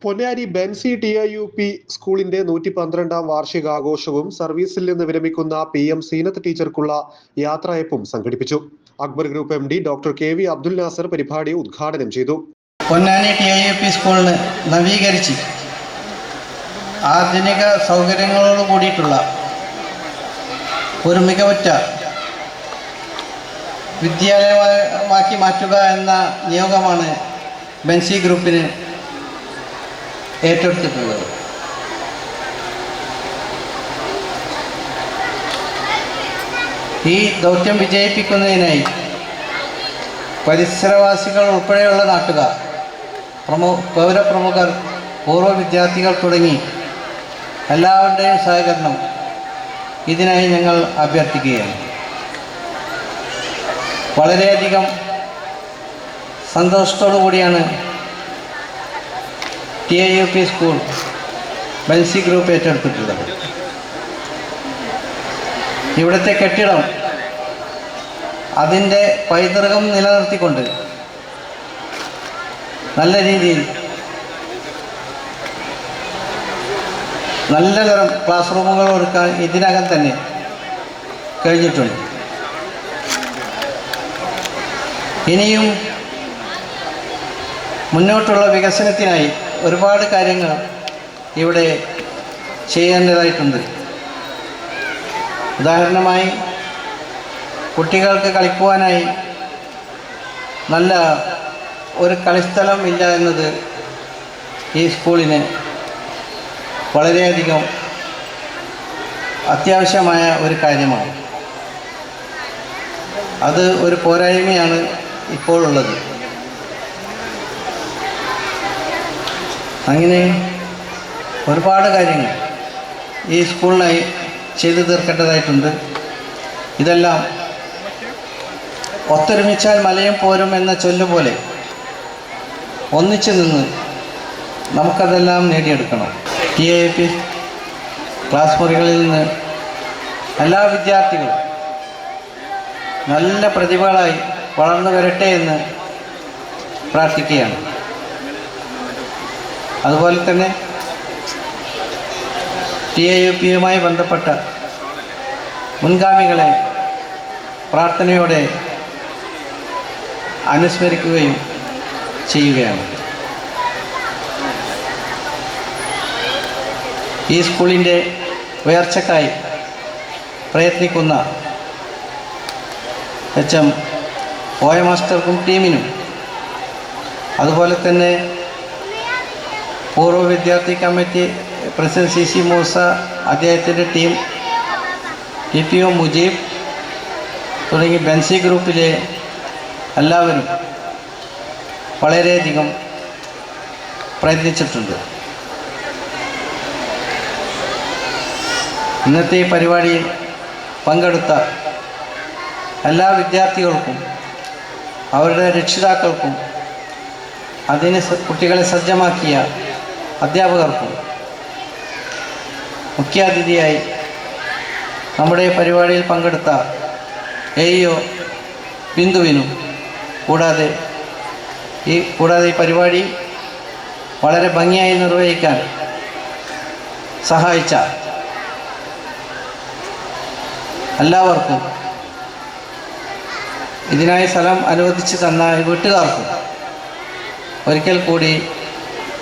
പൊന്നാരി Benzy TIUP സ്കൂളിന്റെ 112ാം വാർഷികാഘോഷവും സർവീസിൽ നിന്ന് വിരമിക്കുന്ന PM സീനത്ത് ടീച്ചർക്കുള്ള യാത്രയപ്പും സംഘടിപ്പിച്ചു. Akbar group MD doctor KV Abdul Nasar പരിപാടി ഉദ്ഘാടനം ചെയ്തു. പൊന്നാനി TIUP സ്കൂളിന് നവീകരിച്ച് ആധുനിക സൗകര്യങ്ങളോട് കൂടിയിട്ടുള്ള ഒരു മികവുറ്റ വിദ്യാലയമാക്കി മാറ്റുക എന്ന നിയോഗമാണ് ബെൻസി ഗ്രൂപ്പിന് ഏറ്റെടുത്തിട്ടുള്ളത്. ഈ ദൗത്യം വിജയിപ്പിക്കുന്നതിനായി പരിസരവാസികൾ ഉൾപ്പെടെയുള്ള നാട്ടുകാർ, പൗരപ്രമുഖർ, പൂർവ്വ വിദ്യാർത്ഥികൾ തുടങ്ങി എല്ലാവരുടെയും സഹകരണം ഇതിനായി ഞങ്ങൾ അഭ്യർത്ഥിക്കുകയാണ്. വളരെയധികം സന്തോഷത്തോടു കൂടിയാണ് TIUP സ്കൂൾ ബെൻസി ഗ്രൂപ്പ് ഏറ്റെടുത്തിട്ടുള്ളത്. ഇവിടുത്തെ കെട്ടിടം അതിൻ്റെ പൈതൃകം നിലനിർത്തിക്കൊണ്ട് നല്ല രീതിയിൽ നല്ല തരം ക്ലാസ് റൂമുകൾ ഒരുക്കാൻ ഇതിനകം തന്നെ കഴിഞ്ഞിട്ടുണ്ട്. ഇനിയും മുന്നോട്ടുള്ള വികസനത്തിനായി ഒരുപാട് കാര്യങ്ങൾ ഇവിടെ ചെയ്യേണ്ടതായിട്ടുണ്ട്. ഉദാഹരണമായി കുട്ടികൾക്ക് കളിക്കുവാനായി നല്ല ഒരു കളിസ്ഥലം ഇല്ല എന്നത് ഈ സ്കൂളിന് വളരെയധികം അത്യാവശ്യമായ ഒരു കാര്യമാണ്. അത് ഒരു പോരായ്മയാണ് ഇപ്പോഴുള്ളത്. അങ്ങനെ ഒരുപാട് കാര്യങ്ങൾ ഈ സ്കൂളിനായി ചെയ്തു തീർക്കേണ്ടതായിട്ടുണ്ട്. ഇതെല്ലാം ഒത്തൊരുമിച്ചാൽ മലയും പോരും എന്ന ചൊല്ലുപോലെ ഒന്നിച്ചു നിന്ന് നമുക്കതെല്ലാം നേടിയെടുക്കണം. TIUP ക്ലാസ് മുറികളിൽ നിന്ന് എല്ലാ വിദ്യാർത്ഥികളും നല്ല പ്രതിഭകളായി വളർന്നു വരട്ടെ എന്ന് പ്രാർത്ഥിക്കുകയാണ്. അതുപോലെ തന്നെ TIUPയുമായി ബന്ധപ്പെട്ട മുൻഗാമികളെ പ്രാർത്ഥനയോടെ അനുസ്മരിക്കുകയും ചെയ്യുകയാണ്. ഈ സ്കൂളിൻ്റെ ഉയർച്ചയ്ക്കായി പ്രയത്നിക്കുന്ന HM OA മാസ്റ്റർക്കും ടീമിനും, അതുപോലെ തന്നെ പൂർവ്വ വിദ്യാർത്ഥി കമ്മിറ്റി പ്രസിഡന്റ് CC മൂസ, അദ്ദേഹത്തിൻ്റെ ടീം, TPO മുജീബ് തുടങ്ങി ബെൻസി ഗ്രൂപ്പിലെ എല്ലാവരും വളരെയധികം പ്രയത്നിച്ചിട്ടുണ്ട്. ഇന്നത്തെ ഈ പരിപാടിയിൽ പങ്കെടുത്ത എല്ലാ വിദ്യാർത്ഥികൾക്കും അവരുടെ രക്ഷിതാക്കൾക്കും അതിന് കുട്ടികളെ സജ്ജമാക്കിയ അധ്യാപകർക്കും മുഖ്യാതിഥിയായി നമ്മുടെ പരിപാടിയിൽ പങ്കെടുത്ത AEO ബിന്ദുവിനും കൂടാതെ ഈ പരിപാടി വളരെ ഭംഗിയായി നിർവഹിക്കാൻ സഹായിച്ച എല്ലാവർക്കും, ഇതിനായി സ്ഥലം അനുവദിച്ച് തന്ന വീട്ടുകാർക്കും ഒരിക്കൽ കൂടി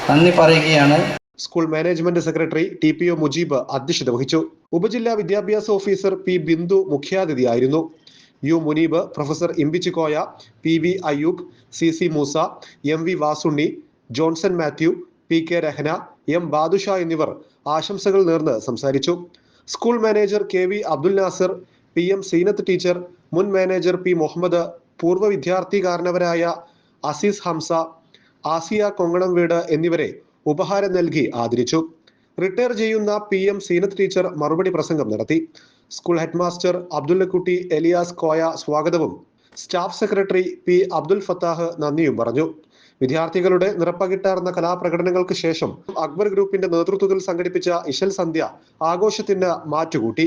നന്ദി പറയുകയാണ്. School management secretary TPO Mujeeb അധ്യക്ഷത വഹിച്ചു. ഉപജില്ലാ വിദ്യാഭ്യാസ ഓഫീസർ P ബിന്ദു മുഖ്യാതിഥിയായിരുന്നു. U Muneeb, professor Imbichikoya, PV Ayyub, CC Moosa, MV Vasunni, Johnson Mathew, PK Rehana, M Badusha എന്നിവർ ആശംസകൾ നേർന്ന് സംസാരിച്ചു. School manager KV Abdul Nasar, PM Seenath teacher, മുൻ മാനേജർ P മുഹമ്മദ്, പൂർവ്വ വിദ്യാർത്ഥി കാരണവരായ അസീസ് ഹംസ, ആസിയ കൊങ്ങണം വീട് എന്നിവരെ ഉപഹാരം നൽകി ആദരിച്ചു. റിട്ടയർ ചെയ്യുന്ന PM സീനത്ത് ടീച്ചർ മറുപടി പ്രസംഗം നടത്തി. സ്കൂൾ ഹെഡ്മാസ്റ്റർ അബ്ദുല്ലക്കുട്ടി എലിയാസ് കോയ സ്വാഗതവും staff secretary P Abdul Fattah നന്ദിയും പറഞ്ഞു. വിദ്യാർത്ഥികളുടെ നിറപ്പകിട്ടാർന്ന കലാപ്രകടനങ്ങൾക്ക് ശേഷം അക്ബർ ഗ്രൂപ്പിന്റെ നേതൃത്വത്തിൽ സംഘടിപ്പിച്ച ഇശൽ സന്ധ്യ ആഘോഷത്തിന് മാറ്റുകൂട്ടി.